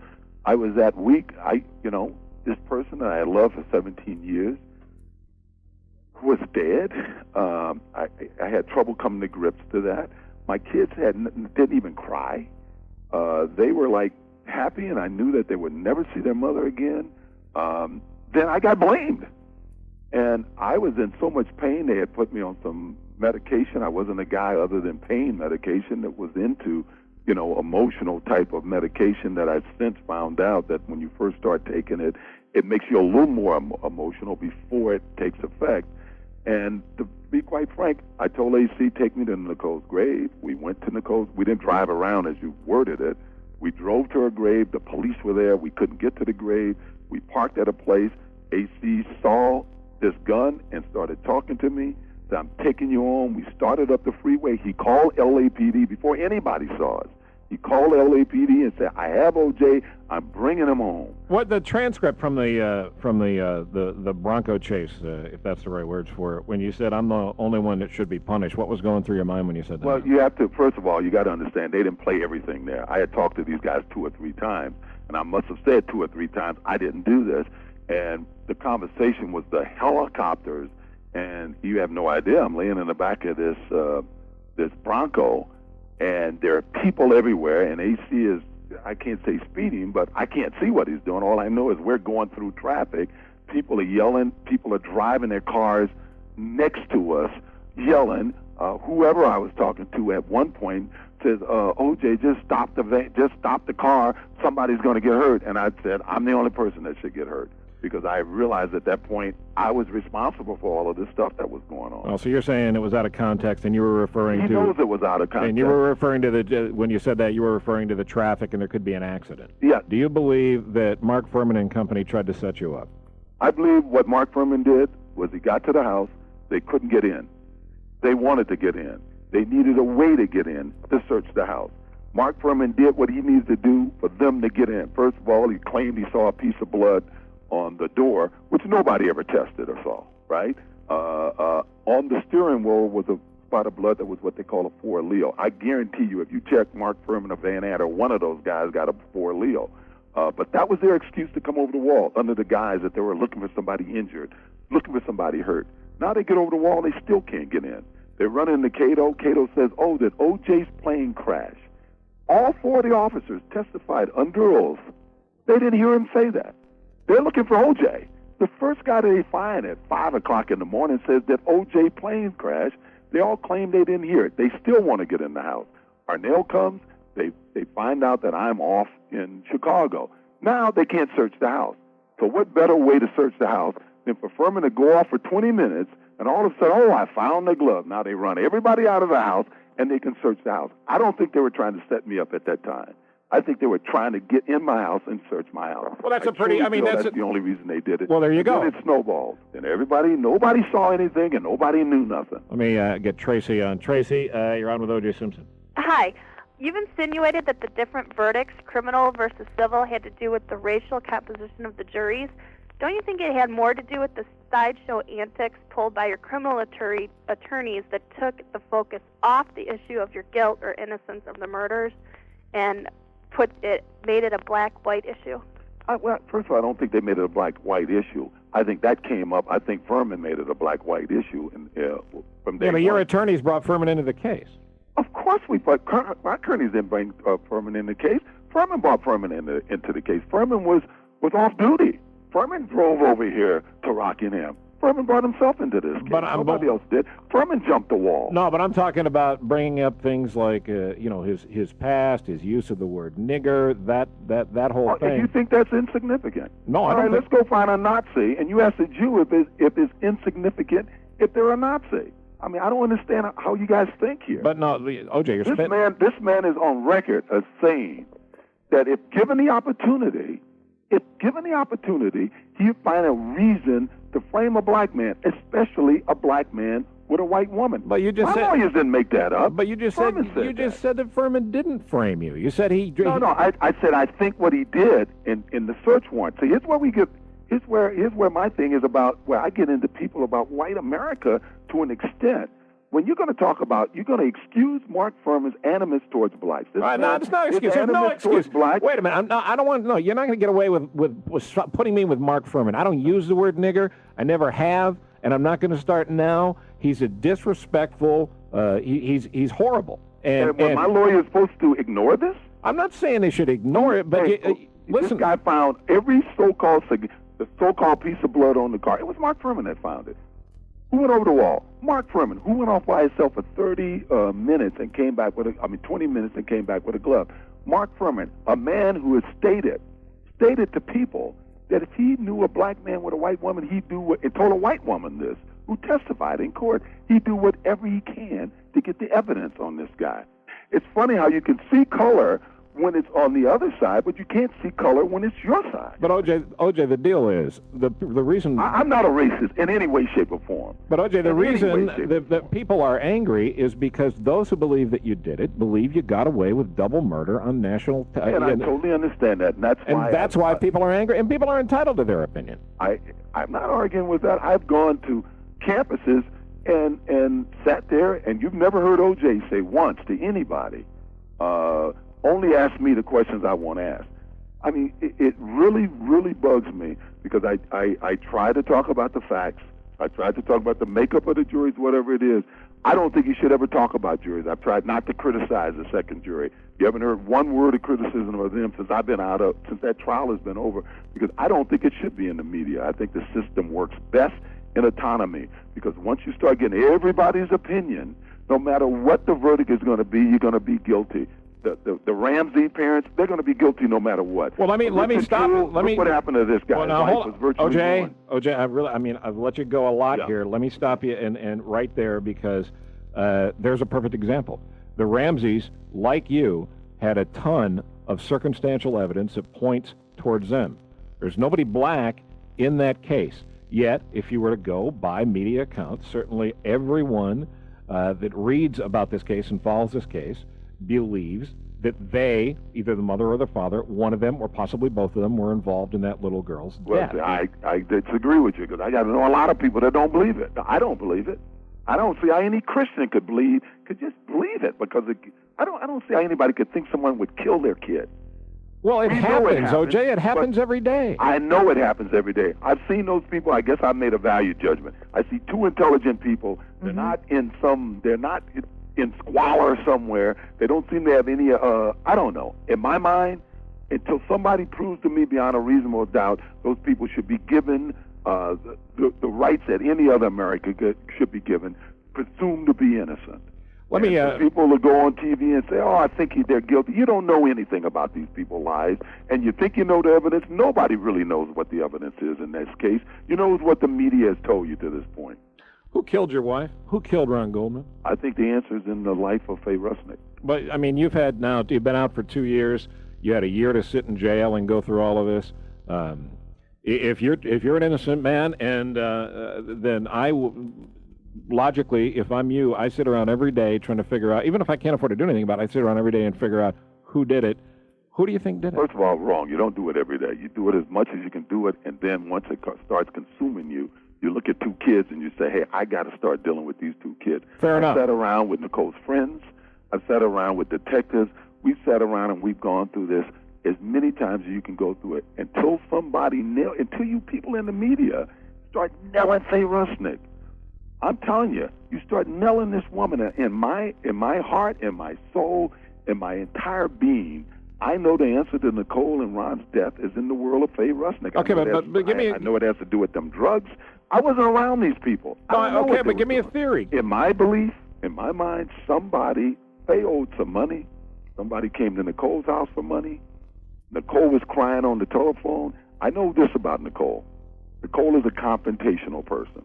that weak. This person that I had loved for 17 years was dead. I had trouble coming to grips to that. My kids didn't even cry. They were like happy, and I knew that they would never see their mother again. Then I got blamed, and I was in so much pain. They had put me on some medication. I wasn't a guy other than pain medication that was into, emotional type of medication that I've since found out that when you first start taking it, it makes you a little more emotional before it takes effect. And to be quite frank, I told AC, take me to Nicole's grave. We went to Nicole's. We didn't drive around as you worded it. We drove to her grave. The police were there. We couldn't get to the grave. We parked at a place. AC saw this gun and started talking to me. Said, I'm taking you home. We started up the freeway. He called LAPD before anybody saw us. He called LAPD and said, I have OJ, I'm bringing him home. What the transcript from the Bronco chase, if that's the right words for it, when you said I'm the only one that should be punished, what was going through your mind when you said that? Well, you have to, first of all, you got to understand, they didn't play everything there. I had talked to these guys 2 or 3 times, and I must have said 2 or 3 times, I didn't do this. And the conversation was the helicopters, and you have no idea. I'm laying in the back of this Bronco, and there are people everywhere, and AC is, I can't say speeding, but I can't see what he's doing. All I know is we're going through traffic. People are yelling. People are driving their cars next to us, yelling. Whoever I was talking to at one point says, OJ, just stop the car. Somebody's going to get hurt. And I said, I'm the only person that should get hurt, because I realized at that point I was responsible for all of this stuff that was going on. Oh, so you're saying it was out of context, and you were referring to... He knows it was out of context. And you were referring to when you said that, you were referring to the traffic and there could be an accident. Yeah. Do you believe that Mark Furman and company tried to set you up? I believe what Mark Furman did was he got to the house, they couldn't get in. They wanted to get in. They needed a way to get in to search the house. Mark Furman did what he needed to do for them to get in. First of all, he claimed he saw a piece of blood on the door, which nobody ever tested or saw, right? On the steering wheel was a spot of blood that was what they call a 4 allele. I guarantee you, if you check Mark Furman or Van Ader, one of those guys got a 4 allele. But that was their excuse to come over the wall under the guise that they were looking for somebody injured, looking for somebody hurt. Now they get over the wall, they still can't get in. They run into Cato. Cato says, did OJ's plane crash? All 4 of the officers testified under oath. They didn't hear him say that. They're looking for OJ. The first guy that they find at 5 o'clock in the morning says that OJ plane crashed. They all claim they didn't hear it. They still want to get in the house. Arnell comes. They find out that I'm off in Chicago. Now they can't search the house. So what better way to search the house than for Furman to go off for 20 minutes and all of a sudden, I found the glove. Now they run everybody out of the house and they can search the house. I don't think they were trying to set me up at that time. I think they were trying to get in my house and search my house. Well, that's that's the only reason they did it. Well, there you go. Then it snowballed. And nobody saw anything and nobody knew nothing. Let me get Tracy on. Tracy, you're on with OJ Simpson. Hi. You've insinuated that the different verdicts, criminal versus civil, had to do with the racial composition of the juries. Don't you think it had more to do with the sideshow antics pulled by your criminal attorneys that took the focus off the issue of your guilt or innocence of the murders and made it a black-white issue? Well, first of all, I don't think they made it a black-white issue. I think that came up. I think Furman made it a black-white issue from day Yeah, but one. your attorneys brought Furman into the case. Of course we brought. My attorneys didn't bring Furman in the case. Furman brought Furman into the case. Furman was off duty. Furman drove over here to Rockingham. Furman brought himself into this case. Nobody else did. Furman jumped the wall. No, but I'm talking about bringing up things like, his past, his use of the word nigger, that whole thing. If you think that's insignificant. No, I don't. All right, let's go find a Nazi, and you ask a Jew if it's insignificant if they're a Nazi. I mean, I don't understand how you guys think here. But no, OJ, this man is on record as saying that if given the opportunity, he'd find a reason to frame a black man, especially a black man with a white woman. But you just My lawyers didn't make that up. But you just said that Furman didn't frame you. You said he. No. I said I think what he did in the search warrant. So here's where we get. Here's where my thing is about. Where I get into people about white America to an extent. When you're going to talk about, you're going to excuse Mark Furman's animus towards blacks. No, it's not excuse. There's no excuse. Black. Wait a minute. I don't want. No, you're not going to get away with putting me with Mark Furman. I don't use the word nigger. I never have, and I'm not going to start now. He's a disrespectful. He's horrible. And my lawyer is supposed to ignore this? I'm not saying they should ignore it, but listen. This guy found every so-called piece of blood on the car. It was Mark Furman that found it. Who went over the wall? Mark Furman. Who went off by himself for 30 minutes and came back 20 minutes and came back with a glove? Mark Furman, a man who has stated to people that if he knew a black man with a white woman, he'd do what, and told a white woman this, who testified in court, he'd do whatever he can to get the evidence on this guy. It's funny how you can see color when it's on the other side, but you can't see color when it's your side. But OJ, the deal is the reason I'm not a racist in any way, shape, or form. But OJ, the reason that people are angry is because those who believe that you did it believe you got away with double murder on national. And I totally understand that, and that's why people are angry, and people are entitled to their opinion. I'm not arguing with that. I've gone to campuses and sat there, and you've never heard OJ say once to anybody, only ask me the questions I want to ask. I mean, it really, really bugs me because I try to talk about the facts. I try to talk about the makeup of the juries, whatever it is. I don't think you should ever talk about juries. I've tried not to criticize the second jury. You haven't heard one word of criticism of them since since that trial has been over, because I don't think it should be in the media. I think the system works best in autonomy, because once you start getting everybody's opinion, no matter what the verdict is going to be, you're going to be guilty. The Ramsey parents, they're going to be guilty no matter what. Well, let me stop. Look what happened to this guy. Well, now, His life was virtually ruined. OJ, I've let you go a lot here. Let me stop you and right there, because there's a perfect example. The Ramseys, like you, had a ton of circumstantial evidence that points towards them. There's nobody black in that case. Yet, if you were to go by media accounts, certainly everyone that reads about this case and follows this case believes that they, either the mother or the father, one of them or possibly both of them, were involved in that little girl's death. I disagree with you, because I got to know a lot of people that don't believe it. I don't believe it. I don't see how any Christian could just believe it, because I don't see how anybody could think someone would kill their kid. Well, it happens, OJ. It happens every day. I know it happens every day. I've seen those people. I guess I've made a value judgment. I see two intelligent people. They're not in squalor somewhere. They don't seem to have any, I don't know. In my mind, until somebody proves to me beyond a reasonable doubt, those people should be given the rights that any other American should be given, presumed to be innocent. People will go on TV and say, oh, I think they're guilty. You don't know anything about these people's lives, and you think you know the evidence. Nobody really knows what the evidence is in this case. You know what the media has told you to this point. Who killed your wife? Who killed Ron Goldman? I think the answer is in the life of Faye Rusnick. But, I mean, you've been out for 2 years. You had a year to sit in jail and go through all of this. If you're an innocent man, and then logically, if I'm you, I sit around every day trying to figure out, even if I can't afford to do anything about it, I sit around every day and figure out who did it. Who do you think did it? First of all, wrong. You don't do it every day. You do it as much as you can do it, and then once it starts consuming you, you look at two kids and you say, hey, I got to start dealing with these two kids. Fair enough. I sat around with Nicole's friends. I sat around with detectives. We've sat around and we've gone through this as many times as you can go through it until until you people in the media start nailing Faye Rusnick. I'm telling you, you start nailing this woman in my heart, in my soul, in my entire being. I know the answer to Nicole and Ron's death is in the world of Faye Rusnick. Okay, but give me... I know it has to do with them drugs. I wasn't around these people. Okay, but give me a theory. In my belief, in my mind, Faye owed some money. Somebody came to Nicole's house for money. Nicole was crying on the telephone. I know this about Nicole. Nicole is a confrontational person.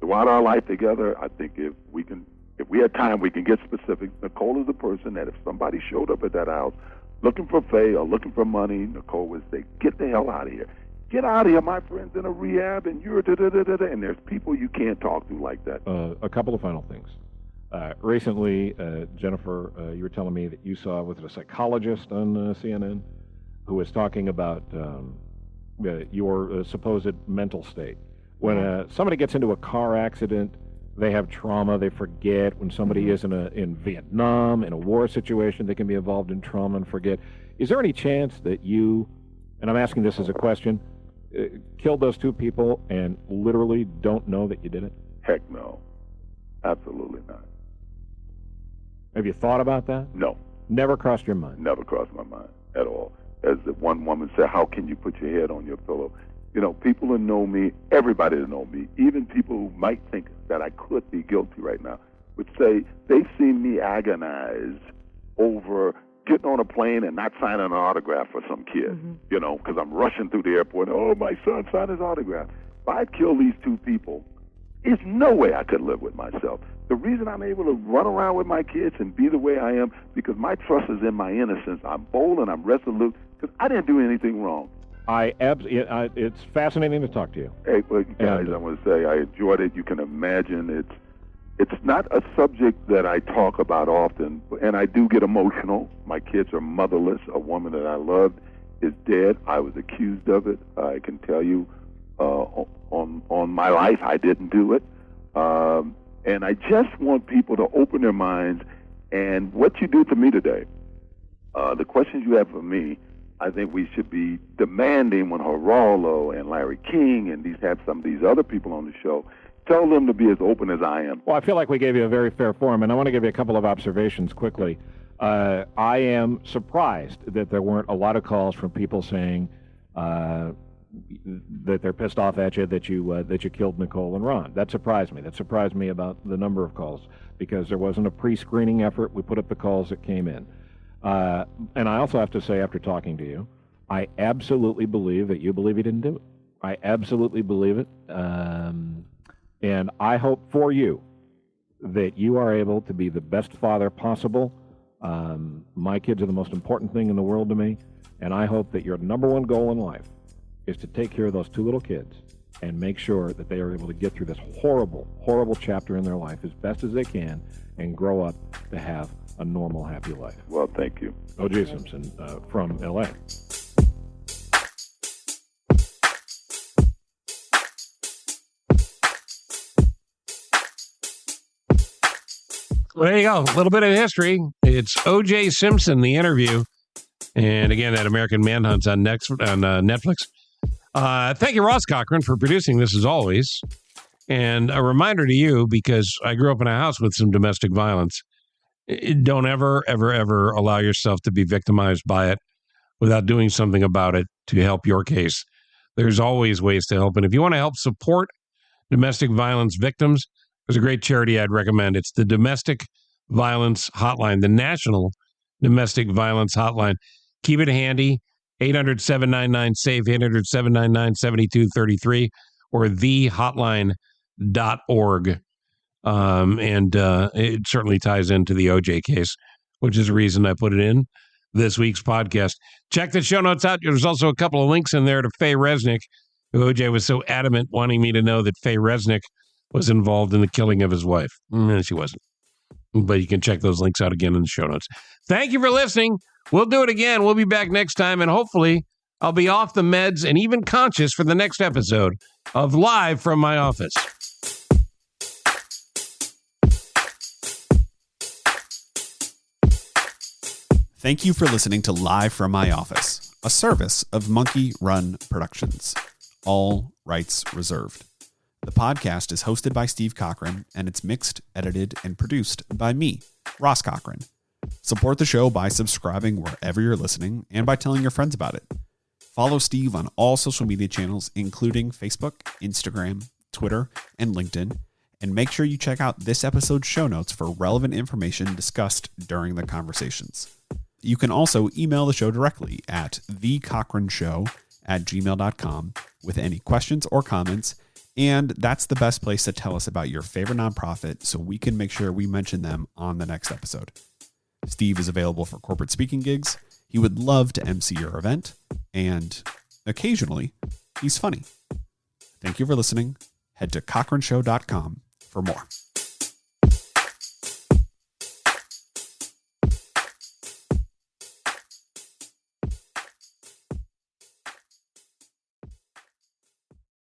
Throughout our life together, I think if we had time, we can get specific. Nicole is the person that if somebody showed up at that house looking for Faye or looking for money, Nicole would say, get the hell out of here. Get out of here, my friend's in a rehab, and you're da-da-da-da-da, and there's people you can't talk to like that. A couple of final things. Recently, Jennifer, you were telling me that you saw, was it a psychologist on CNN, who was talking about your supposed mental state. When somebody gets into a car accident, they have trauma, they forget. When somebody is in Vietnam, in a war situation, they can be involved in trauma and forget. Is there any chance that you, and I'm asking this as a question, killed those two people and literally don't know that you did it? Heck no. Absolutely not. Have you thought about that? No. Never crossed your mind? Never crossed my mind at all. As the one woman said, how can you put your head on your pillow? You know, people who know me, everybody that know me, even people who might think that I could be guilty right now, would say they've seen me agonize over getting on a plane and not signing an autograph for some kid, you know, because I'm rushing through the airport. Oh, my son signed his autograph. If I kill these two people, there's no way I could live with myself. The reason I'm able to run around with my kids and be the way I am, because my trust is in my innocence. I'm bold and I'm resolute because I didn't do anything wrong. It's fascinating to talk to you. Hey, well, guys, I want to say I enjoyed it. You can imagine it's not a subject that I talk about often, and I do get emotional. My kids are motherless. A woman that I loved is dead. I was accused of it. I can tell you on my life I didn't do it. And I just want people to open their minds. And what you do to me today, the questions you have for me, I think we should be demanding when Geraldo and Larry King and some of these other people on the show, tell them to be as open as I am. Well, I feel like we gave you a very fair forum, and I want to give you a couple of observations quickly. I am surprised that there weren't a lot of calls from people saying that they're pissed off at you that you killed Nicole and Ron. That surprised me. That surprised me about the number of calls, because there wasn't a pre-screening effort. We put up the calls that came in. And I also have to say, after talking to you, I absolutely believe that you believe he didn't do it. I absolutely believe it. And I hope for you that you are able to be the best father possible. My kids are the most important thing in the world to me, and I hope that your number one goal in life is to take care of those two little kids and make sure that they are able to get through this horrible, horrible chapter in their life as best as they can and grow up to have a normal, happy life. Well, thank you. OJ Simpson from L.A. Well, there you go. A little bit of history. It's OJ Simpson, the interview. And again, that American Manhunt's on Netflix. Thank you, Ross Cochran, for producing this as always. And a reminder to you, because I grew up in a house with some domestic violence, don't ever, ever, ever allow yourself to be victimized by it without doing something about it to help your case. There's always ways to help. And if you want to help support domestic violence victims, there's a great charity I'd recommend. It's the Domestic Violence Hotline, the National Domestic Violence Hotline. Keep it handy, 800-799-SAFE, 800-799-7233, or thehotline.org. And it certainly ties into the OJ case, which is the reason I put it in this week's podcast. Check the show notes out. There's also a couple of links in there to Faye Resnick, who OJ was so adamant wanting me to know that Faye Resnick was involved in the killing of his wife. She wasn't. But you can check those links out again in the show notes. Thank you for listening. We'll do it again. We'll be back next time, and hopefully I'll be off the meds and even conscious for the next episode of Live from My Office. Thank you for listening to Live from My Office, a service of Monkey Run Productions. All rights reserved. The podcast is hosted by Steve Cochran, and it's mixed, edited, and produced by me, Ross Cochran. Support the show by subscribing wherever you're listening and by telling your friends about it. Follow Steve on all social media channels, including Facebook, Instagram, Twitter, and LinkedIn, and make sure you check out this episode's show notes for relevant information discussed during the conversations. You can also email the show directly at thecochranshow@gmail.com with any questions or comments, and that's the best place to tell us about your favorite nonprofit so we can make sure we mention them on the next episode. Steve is available for corporate speaking gigs. He would love to MC your event, and occasionally, he's funny. Thank you for listening. Head to cochranshow.com for more.